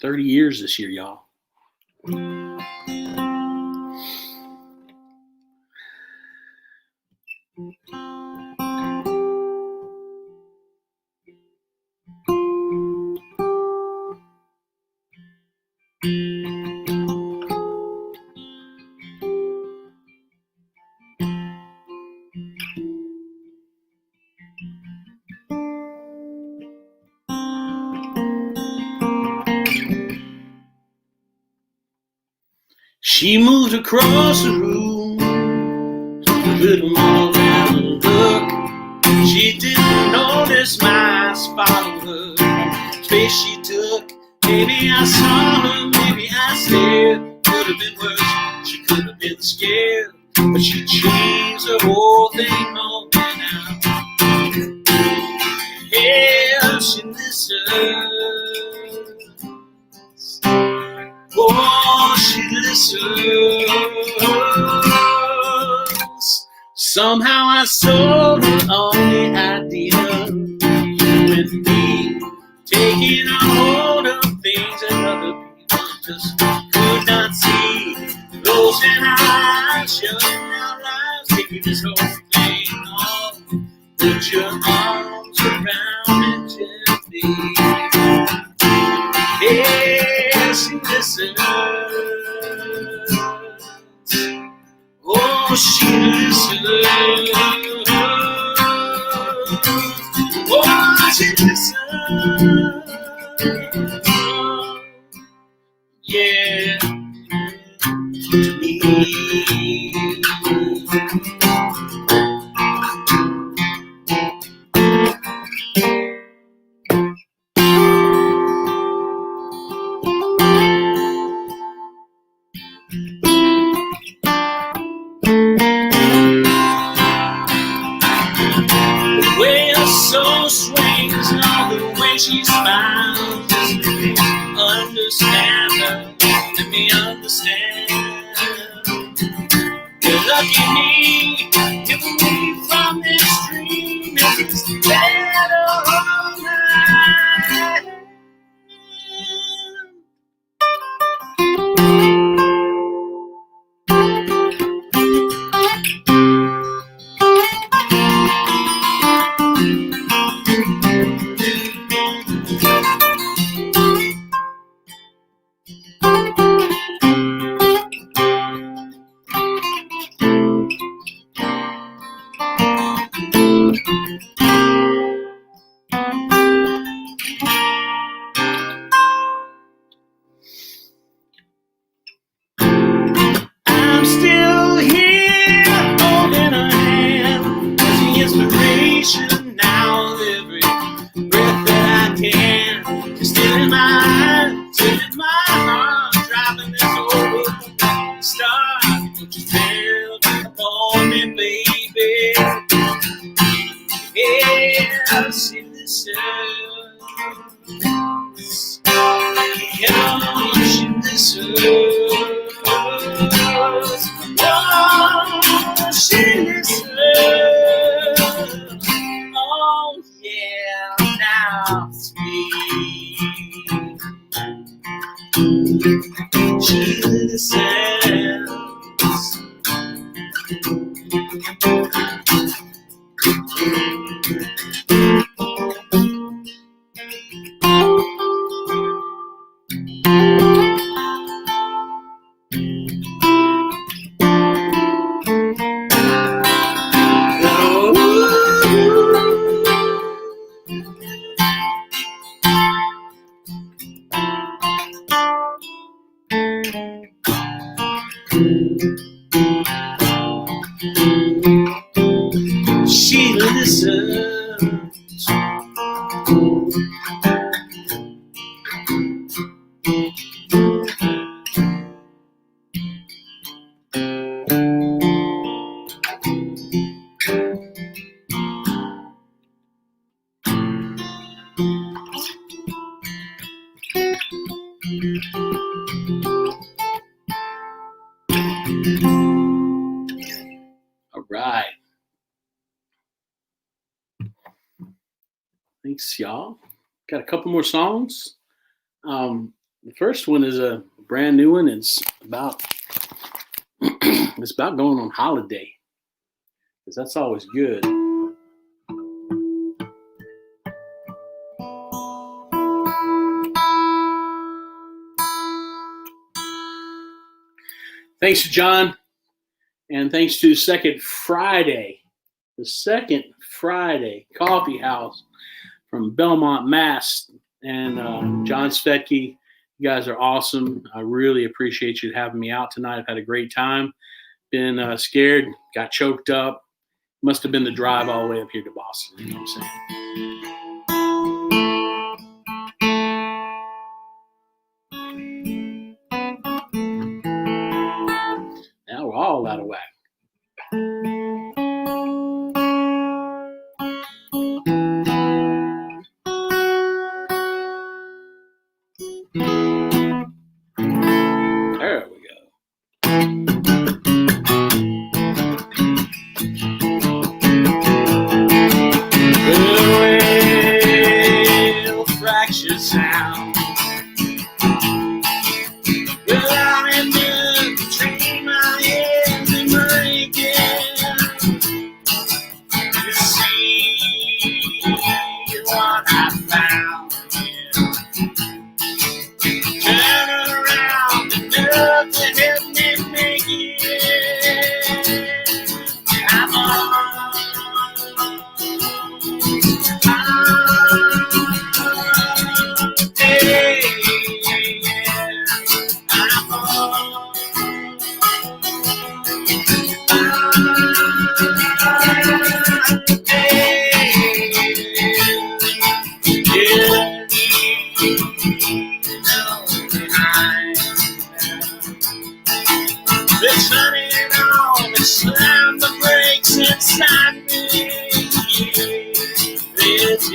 B: 30 years this year, y'all. She moved across the room, a little more than a look. She didn't notice my eyes followed her. Space she took. Maybe I saw her, maybe I stared. Could have been worse, she could have been scared. But she changed the whole thing on me now. Yeah, she listens. Oh, she listens. Somehow I sold her on the idea with me taking a hold of things that other people just could not see. Closing eyes, shutting out lives, taking this whole thing on. Put your arms around it gently. Yeah, she listens. Oh, she listens. Oh, she listens. Yeah, to me. The way her soul swings and all the way she smiles, just let me understand her, let me understand. You're lucky me, giving me from this dream, and it's better all night. I'm still here, holding her hand, as the inspiration now of every breath that I can. You're still in my eyes, still in my heart, driving this over the star. Don't you tell upon me, baby. Yeah, she listens. Yeah, she listens. Oh, she listens. Oh, yeah, now it's me. She listens. She listens. All right. Thanks, y'all. Got a couple more songs. The first one is a brand new one. It's about going on holiday, because that's always good. Thanks to John, and thanks to the Second Friday Coffee House from Belmont, Mass, and John Svetke You guys are awesome. I really appreciate you having me out tonight. I've had a great time. Been scared, got choked up. Must have been the drive all the way up here to Boston. You know what I'm saying? Now we're all out of whack. There we go. Well, fracture sound. Well, I'm in between my hands and breaking. You see what I found. Turn around enough to help me make it. I'm on. It's running on and slam the brakes inside me. It's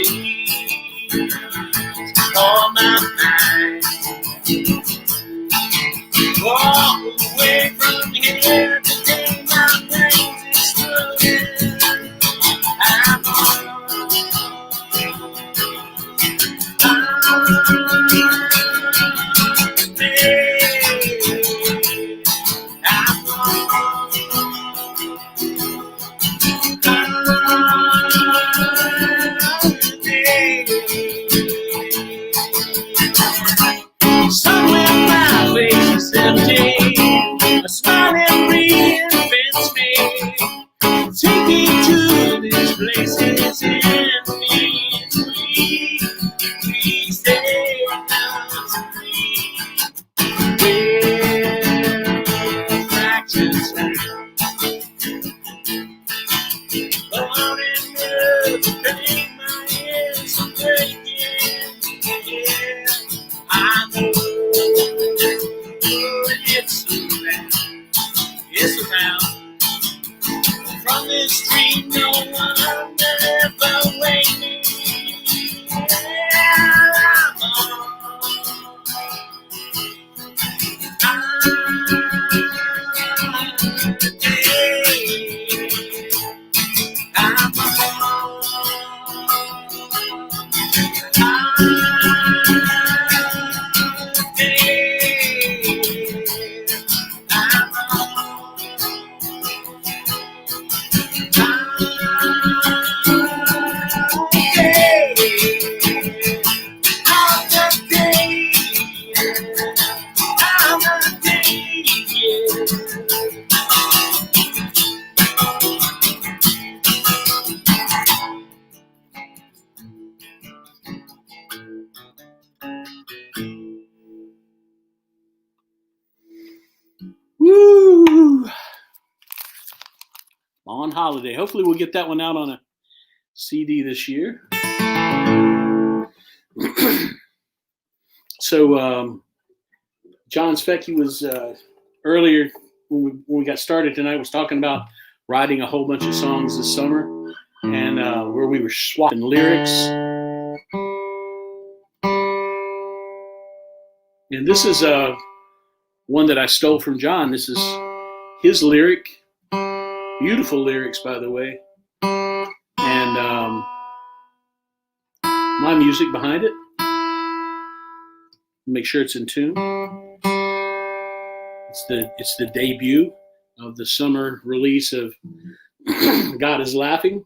B: on my mind. Walk away from here today, my brain's exploding. I'm on. Somewhere my face is empty, a smiling reinvents me. Take me to these places in me. Please stay down to me. Where fractures sound. Born in love, the pain my ears are breaking. Yeah, I know it's around. From this dream, no one ever wake me. I'm on. Woo! On holiday. Hopefully we'll get that one out on a CD this year. So John Specky was earlier when we got started tonight was talking about writing a whole bunch of songs this summer, and where we were swapping lyrics. And this is one that I stole from John. This is his lyric. Beautiful lyrics, by the way. And my music behind it. Make sure it's in tune. It's the debut of the summer release of God is Laughing.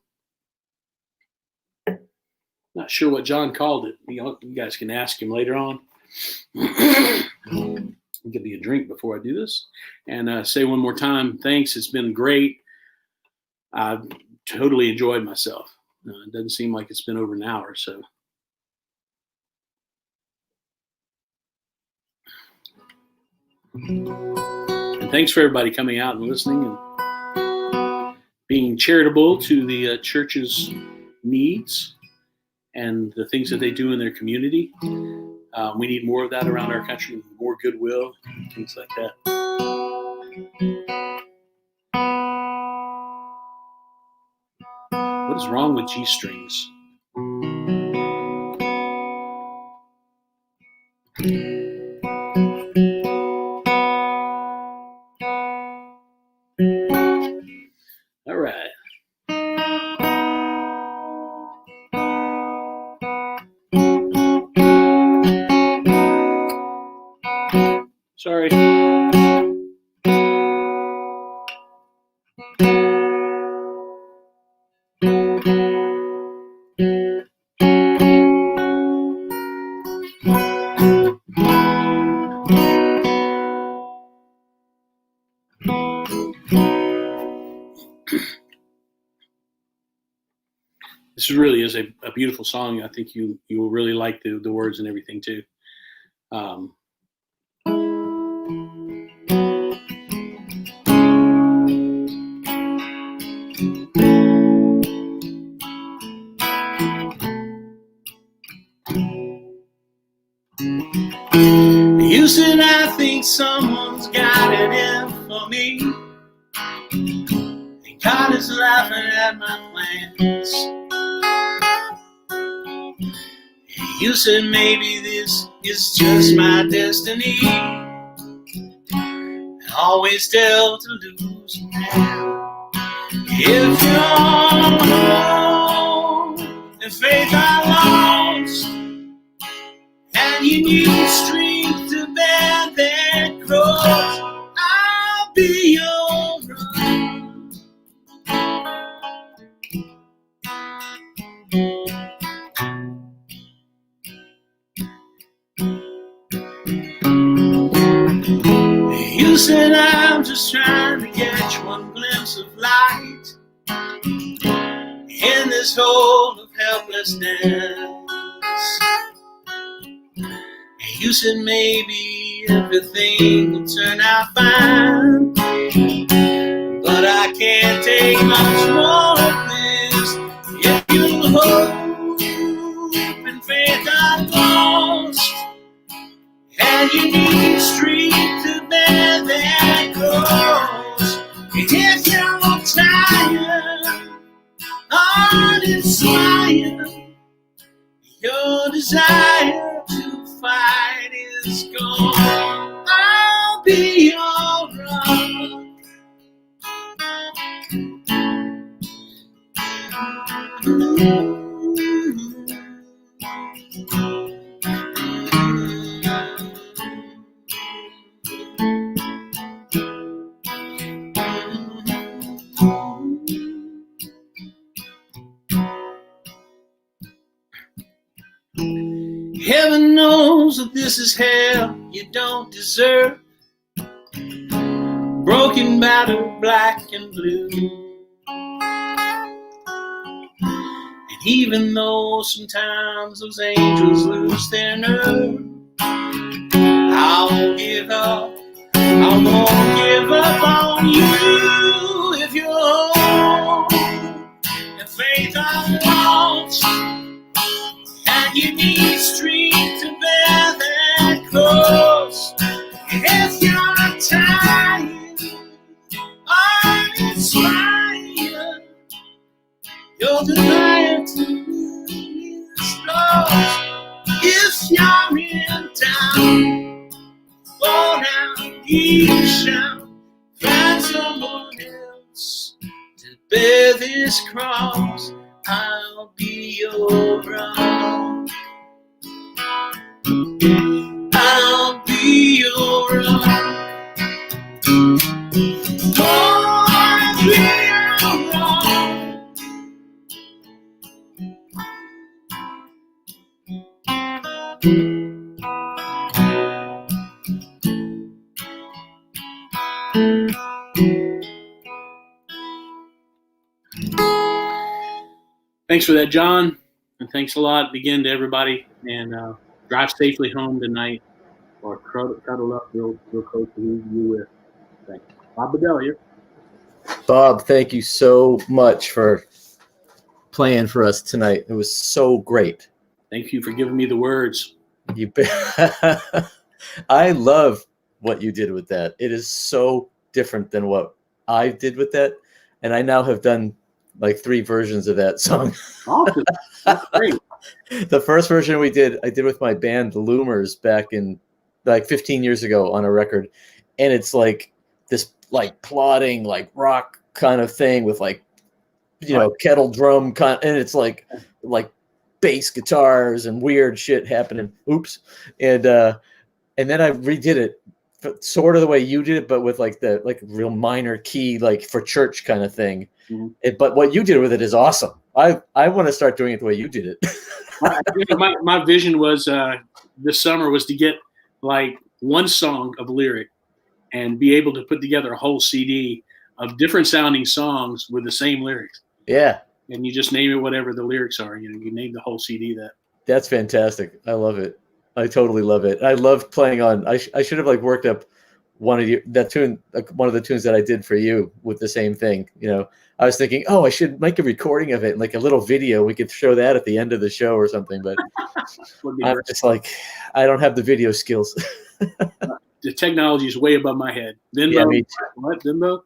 B: Not sure what John called it. You guys can ask him later on. Give me a drink before I do this. And say one more time, thanks. It's been great. I've totally enjoyed myself. It doesn't seem like it's been over an hour, so. And thanks for everybody coming out and listening and being charitable to the church's needs and the things that they do in their community. We need more of that around our country, more goodwill, things like that. What is wrong with G strings? All right. Sorry. This really is a beautiful song. I think you will really like the words and everything too. You said, I think someone's got it in for me, and God is laughing at my plans. You said maybe this is just my destiny, and always tell to lose now. If you're alone and faith I lost, and you need strength to bear that cross, I'll be your rock. You said I'm just trying to catch one glimpse of light in this hole of helplessness. You said maybe everything will turn out fine, but I can't take much more of this. If you hope and faith I lost, and you need strength to bear that cross. If you're tired, uninspired, your desire to fight is gone, I'll be your rock. Heaven knows that this is hell you don't deserve. Broken, battered, black and blue. And even though sometimes those angels lose their nerve, I won't give up. I won't give up on you. If you're home and faith I lost, and you need strength to bear that cross. If you're tired, uninspired, your desire to is lost. If you're in town, fall down, you shall find someone else to bear this cross. I'll be your rock. I'll be your rock. I'll be your rock. Thanks for that, John, and thanks a lot again to everybody, and drive safely home tonight. or cuddle up real close to who you with. Thanks. Bob Bedell here.
A: Bob, thank you so much for playing for us tonight. It was so great.
B: Thank you for giving me the words.
A: You I love what you did with that. It is so different than what I did with that. And I now have done like 3 versions of that song.
B: Awesome. That's great.
A: The first version I did with my band, the Loomers, back in like 15 years ago on a record. And it's like this like plodding, like rock kind of thing with like, kettle drum and it's like bass guitars and weird shit happening. Oops. And then I redid it sort of the way you did it, but with like the real minor key, like for church kind of thing. Mm-hmm. But what you did with it is awesome. I want to start doing it the way you did it.
B: My vision was this summer was to get like one song of lyric and be able to put together a whole CD of different sounding songs with the same lyrics.
A: Yeah.
B: And you just name it whatever the lyrics are. You name the whole CD that.
A: That's fantastic. I love it. I totally love it. I love playing on. I should have worked up one of the tunes that I did for you with the same thing. I was thinking, I should make a recording of it and like a little video. We could show that at the end of the show or something. But I'm just like, I don't have the video skills.
B: The technology is way above my head.
A: Yeah, me too.
B: What, Venmo?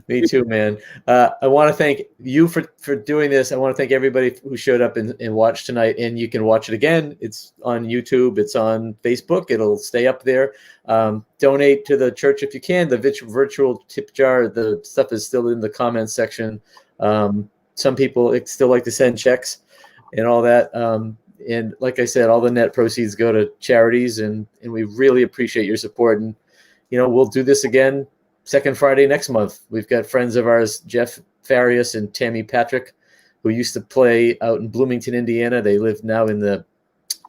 A: Me too, man. I want to thank you for doing this. I want to thank everybody who showed up and watched tonight. And you can watch it again. It's on YouTube. It's on Facebook. It'll stay up there. Donate to the church if you can. The virtual tip jar, the stuff is still in the comments section. Some people still like to send checks and all that. And like I said, all the net proceeds go to charities. And we really appreciate your support. And, we'll do this again. Second Friday next month. We've got friends of ours, Jeff Farias and Tammy Patrick, who used to play out in Bloomington, Indiana. They live now in the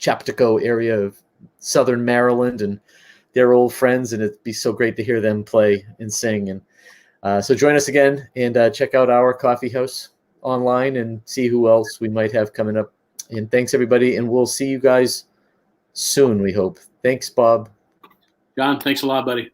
A: Chaptico area of Southern Maryland, and they're old friends, and it'd be so great to hear them play and sing. And so join us again and check out our coffee house online and see who else we might have coming up. And thanks, everybody, and we'll see you guys soon, we hope. Thanks, Bob.
B: John, thanks a lot, buddy.